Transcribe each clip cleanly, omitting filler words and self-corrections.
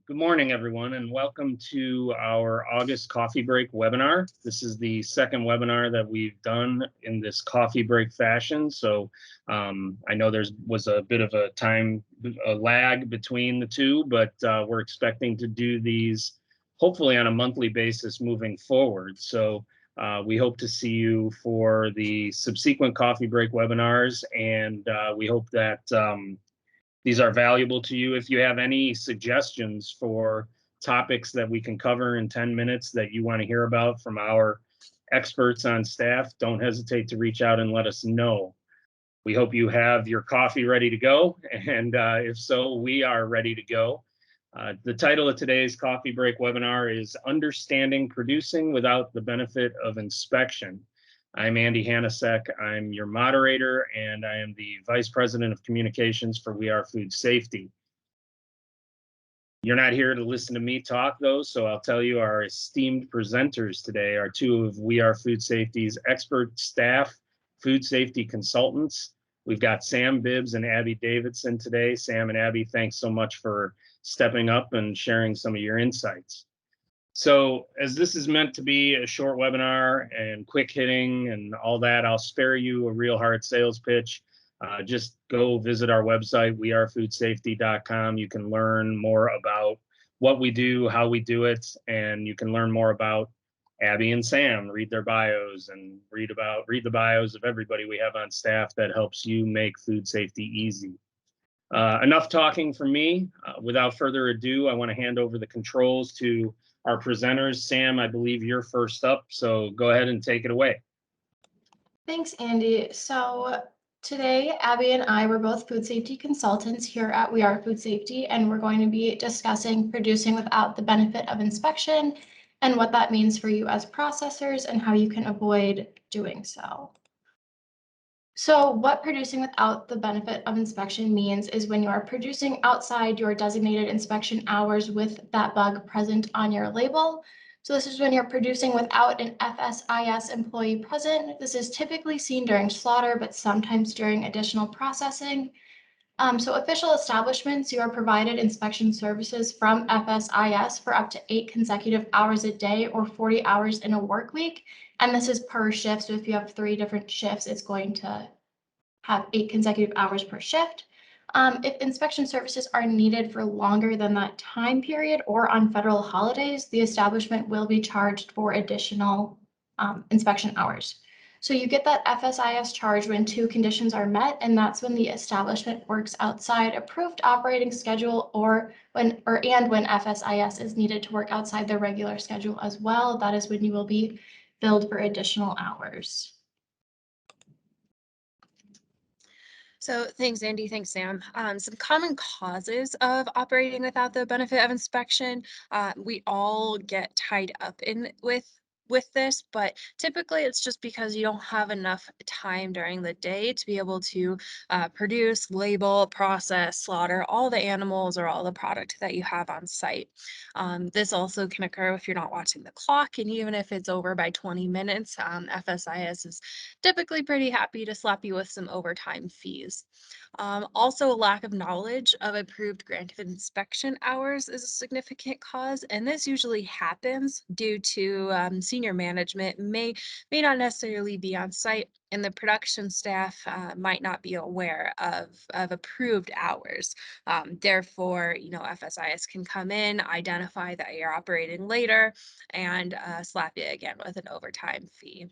Good morning, everyone, and welcome to our August coffee break webinar. This is the second webinar that we've done in this coffee break fashion. So I know there was a bit of a lag between the two, but we're expecting to do these hopefully on a monthly basis moving forward. So we hope to see you for the subsequent coffee break webinars, and we hope that these are valuable to you. If you have any suggestions for topics that we can cover in 10 minutes that you want to hear about from our experts on staff, don't hesitate to reach out and let us know. We hope you have your coffee ready to go, and if so, we are ready to go. The title of today's coffee break webinar is Understanding Producing Without the Benefit of Inspection. I'm Andy Hanasek. I'm your moderator, and I am the Vice President of Communications for We Are Food Safety. You're not here to listen to me talk, though, so I'll tell you our esteemed presenters today are two of We Are Food Safety's expert staff food safety consultants. We've got Sam Bibbs and Abbey Davidson today. Sam and Abbey, thanks so much for stepping up and sharing some of your insights. So as this is meant to be a short webinar and quick hitting and all that, I'll spare you a real hard sales pitch. Just go visit our website, wearefoodsafety.com. You can learn more about what we do, how we do it, and you can learn more about Abbey and Sam. Read their bios and read the bios of everybody we have on staff that helps you make food safety easy. Enough talking from me. Without further ado, I want to hand over the controls to our presenters. Sam, I believe you're first up, so go ahead and take it away. Thanks, Andy. So today, Abbey and I were both food safety consultants here at We Are Food Safety, and we're going to be discussing producing without the benefit of inspection and what that means for you as processors and how you can avoid doing so. So what producing without the benefit of inspection means is when you are producing outside your designated inspection hours with that bug present on your label. So this is when you're producing without an FSIS employee present. This is typically seen during slaughter, but sometimes during additional processing. So official establishments, you are provided inspection services from FSIS for up to 8 consecutive hours a day or 40 hours in a work week. And this is per shift. So if you have 3 different shifts, it's going to have 8 consecutive hours per shift. If inspection services are needed for longer than that time period or on federal holidays, the establishment will be charged for additional inspection hours. So you get that FSIS charge when 2 conditions are met, and that's when the establishment works outside approved operating schedule and when FSIS is needed to work outside their regular schedule as well. That is when you will be billed for additional hours. So thanks, Andy. Thanks, Sam. Some common causes of operating without the benefit of inspection. We all get tied up in with this, but typically it's just because you don't have enough time during the day to be able to produce, label, process, slaughter all the animals or all the product that you have on site. This also can occur if you're not watching the clock, and even if it's over by 20 minutes, FSIS is typically pretty happy to slap you with some overtime fees. Also, a lack of knowledge of approved granted inspection hours is a significant cause, and this usually happens due to senior management may not necessarily be on site, and the production staff might not be aware of approved hours. Therefore, FSIS can come in, identify that you're operating later, and slap you again with an overtime fee.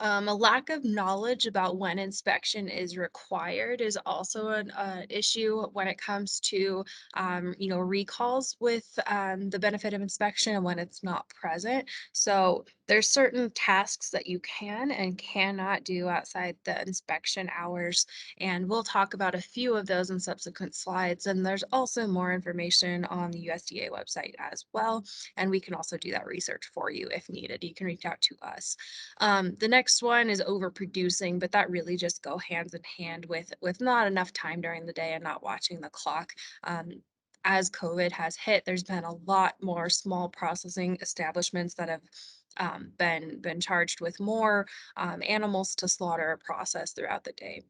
A lack of knowledge about when inspection is required is also an issue when it comes to, recalls with the benefit of inspection and when it's not present. So there's certain tasks that you can and cannot do outside the inspection hours, and we'll talk about a few of those in subsequent slides. And there's also more information on the USDA website as well, and we can also do that research for you if needed. You can reach out to us. The next one is overproducing, but that really just go hands in hand with not enough time during the day and not watching the clock. As COVID has hit, there's been a lot more small processing establishments that have been charged with more animals to slaughter or process throughout the day.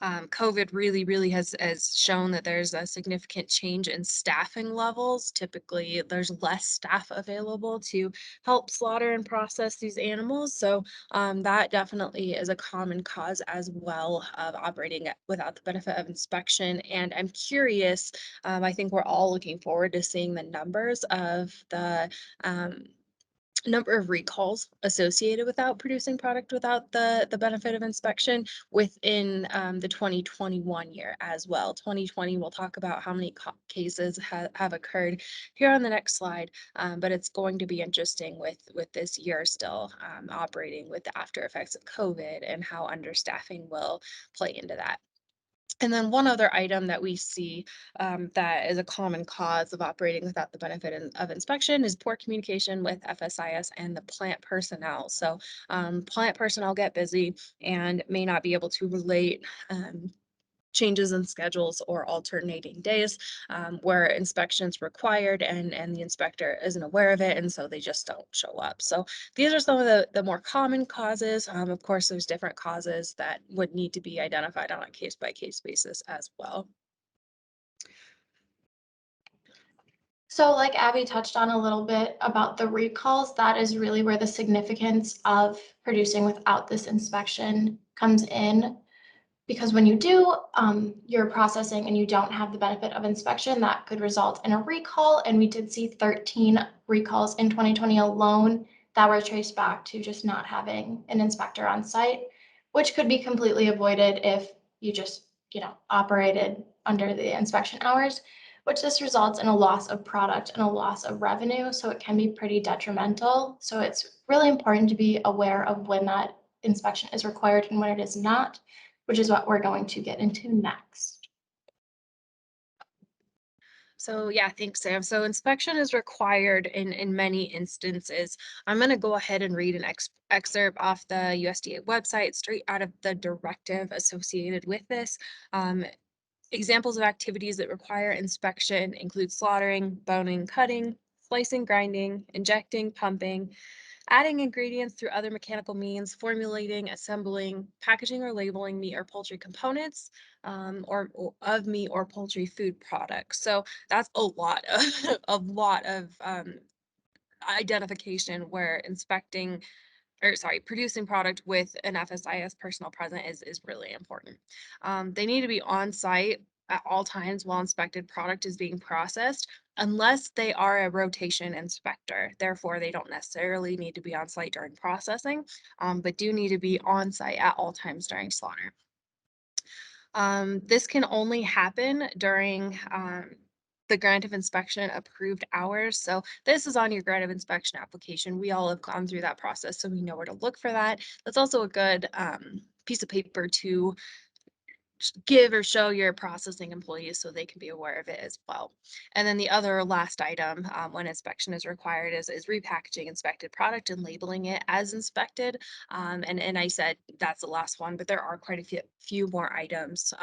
COVID really has shown that there's a significant change in staffing levels. Typically, there's less staff available to help slaughter and process these animals. So that definitely is a common cause as well of operating without the benefit of inspection. And I'm curious, I think we're all looking forward to seeing the numbers of the number of recalls associated without producing product without the benefit of inspection within the 2021 year as well. 2020, we'll talk about how many cases have occurred here on the next slide, but it's going to be interesting with this year still operating with the after effects of COVID and how understaffing will play into that. And then one other item that we see that is a common cause of operating without the benefit of inspection is poor communication with FSIS and the plant personnel. So plant personnel get busy and may not be able to relate changes in schedules or alternating days where inspections required and the inspector isn't aware of it, and so they just don't show up. So these are some of the more common causes. Of course, there's different causes that would need to be identified on a case-by-case basis as well. So like Abby touched on a little bit about the recalls, that is really where the significance of producing without this inspection comes in. Because when you do your processing and you don't have the benefit of inspection, that could result in a recall. And we did see 13 recalls in 2020 alone that were traced back to just not having an inspector on site, which could be completely avoided if you just, operated under the inspection hours, which this results in a loss of product and a loss of revenue. So it can be pretty detrimental. So it's really important to be aware of when that inspection is required and when it is not, which is what we're going to get into next. So yeah, thanks, Sam. So inspection is required in many instances. I'm going to go ahead and read an excerpt off the USDA website straight out of the directive associated with this. Examples of activities that require inspection include slaughtering, boning, cutting, slicing, grinding, injecting, pumping, adding ingredients through other mechanical means, formulating, assembling, packaging or labeling meat or poultry components, or of meat or poultry food products. So that's a lot of identification where producing product with an FSIS personnel present is really important. They need to be on site at all times while inspected product is being processed, unless they are a rotation inspector. Therefore, they don't necessarily need to be on site during processing, but do need to be on site at all times during slaughter. This can only happen during the grant of inspection approved hours. So this is on your grant of inspection application. We all have gone through that process, so we know where to look for that. That's also a good piece of paper to give or show your processing employees so they can be aware of it as well. And then the other last item when inspection is required is repackaging inspected product and labeling it as inspected. And I said that's the last one, but there are quite a few more items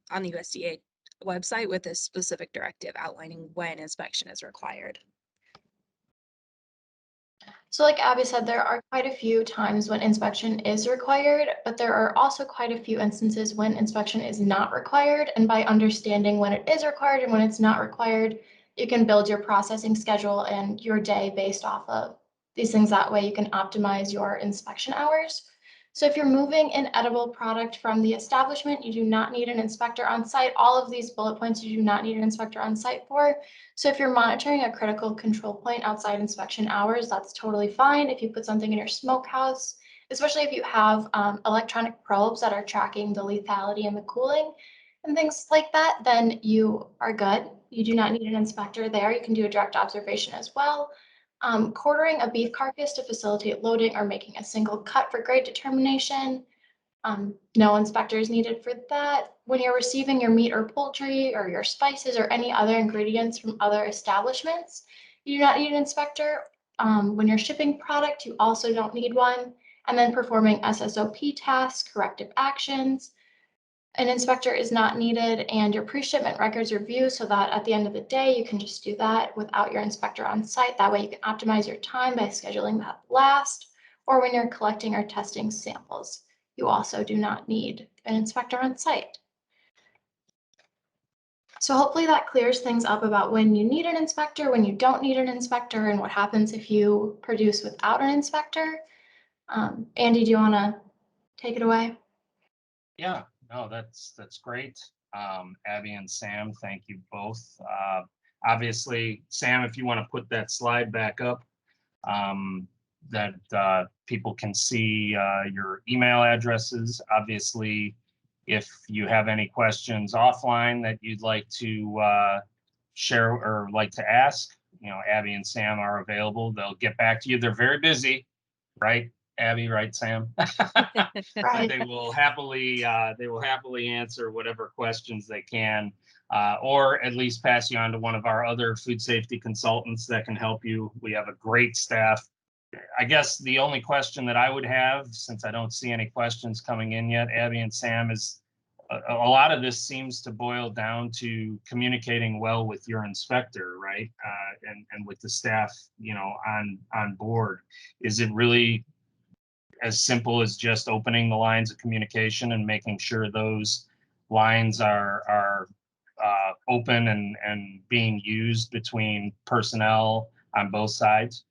on the USDA website with a specific directive outlining when inspection is required. So like Abby said, there are quite a few times when inspection is required, but there are also quite a few instances when inspection is not required. And by understanding when it is required and when it's not required, you can build your processing schedule and your day based off of these things. That way you can optimize your inspection hours. So if you're moving an edible product from the establishment, you do not need an inspector on site. All of these bullet points you do not need an inspector on site for. So if you're monitoring a critical control point outside inspection hours, that's totally fine. If you put something in your smokehouse, especially if you have electronic probes that are tracking the lethality and the cooling and things like that, then you are good. You do not need an inspector there. You can do a direct observation as well. Quartering a beef carcass to facilitate loading or making a single cut for grade determination. No inspector is needed for that. When you're receiving your meat or poultry or your spices or any other ingredients from other establishments, you do not need an inspector. When you're shipping product, you also don't need one. And then performing SSOP tasks, corrective actions, an inspector is not needed, and your pre-shipment records review so that at the end of the day, you can just do that without your inspector on site. That way you can optimize your time by scheduling that last, or when you're collecting or testing samples. You also do not need an inspector on site. So hopefully that clears things up about when you need an inspector, when you don't need an inspector, and what happens if you produce without an inspector. Andy, do you want to take it away? Yeah, no, that's great. Abby and Sam, thank you both. Obviously, Sam, if you want to put that slide back up, that people can see your email addresses. Obviously, if you have any questions offline that you'd like to share or like to ask, Abby and Sam are available. They'll get back to you. They're very busy, right? Abby, right, Sam? Right. They will happily answer whatever questions they can, or at least pass you on to one of our other food safety consultants that can help you. We have a great staff. I guess the only question that I would have, since I don't see any questions coming in yet, Abby and Sam, is a lot of this seems to boil down to communicating well with your inspector, right? And with the staff, on board. Is it really as simple as just opening the lines of communication and making sure those lines are open and being used between personnel on both sides?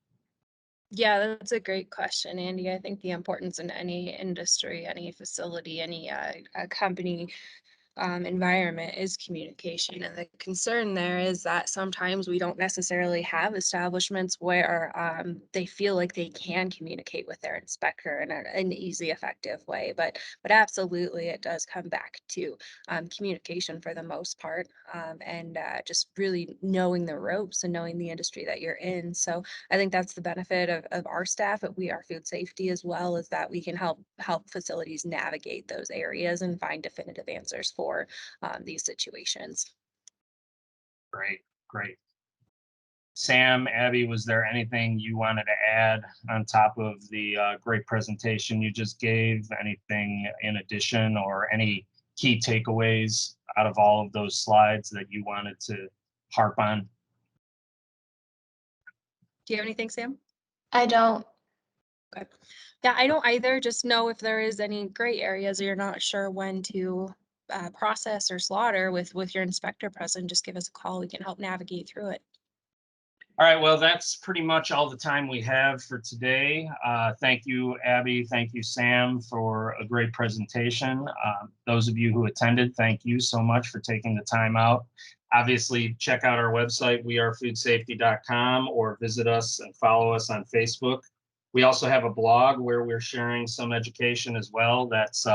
Yeah, that's a great question, Andy. I think the importance in any industry, any facility, any company environment is communication. And the concern there is that sometimes we don't necessarily have establishments where they feel like they can communicate with their inspector in an easy, effective way. But absolutely, it does come back to communication for the most part, and just really knowing the ropes and knowing the industry that you're in. So I think that's the benefit of our staff at We Are Food Safety as well, is that we can help facilities navigate those areas and find definitive answers for these situations. Great. Sam, Abby, was there anything you wanted to add on top of the great presentation you just gave? Anything in addition, or any key takeaways out of all of those slides that you wanted to harp on? Do you have anything, Sam? I don't. Okay. Yeah, I don't either. Just know if there is any gray areas or you're not sure when to process or slaughter with your inspector present, just give us a call. We can help navigate through it. All right, well, that's pretty much all the time we have for today. Thank you, Abby. Thank you, Sam, for a great presentation. Those of you who attended, thank you so much for taking the time out. Obviously, check out our website, weareFoodSafety.com, or visit us and follow us on Facebook. We also have a blog where we're sharing some education as well. That's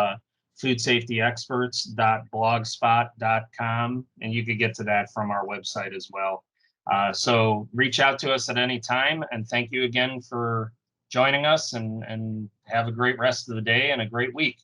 foodsafetyexperts.blogspot.com, and you could get to that from our website as well. So reach out to us at any time, and thank you again for joining us, and have a great rest of the day and a great week.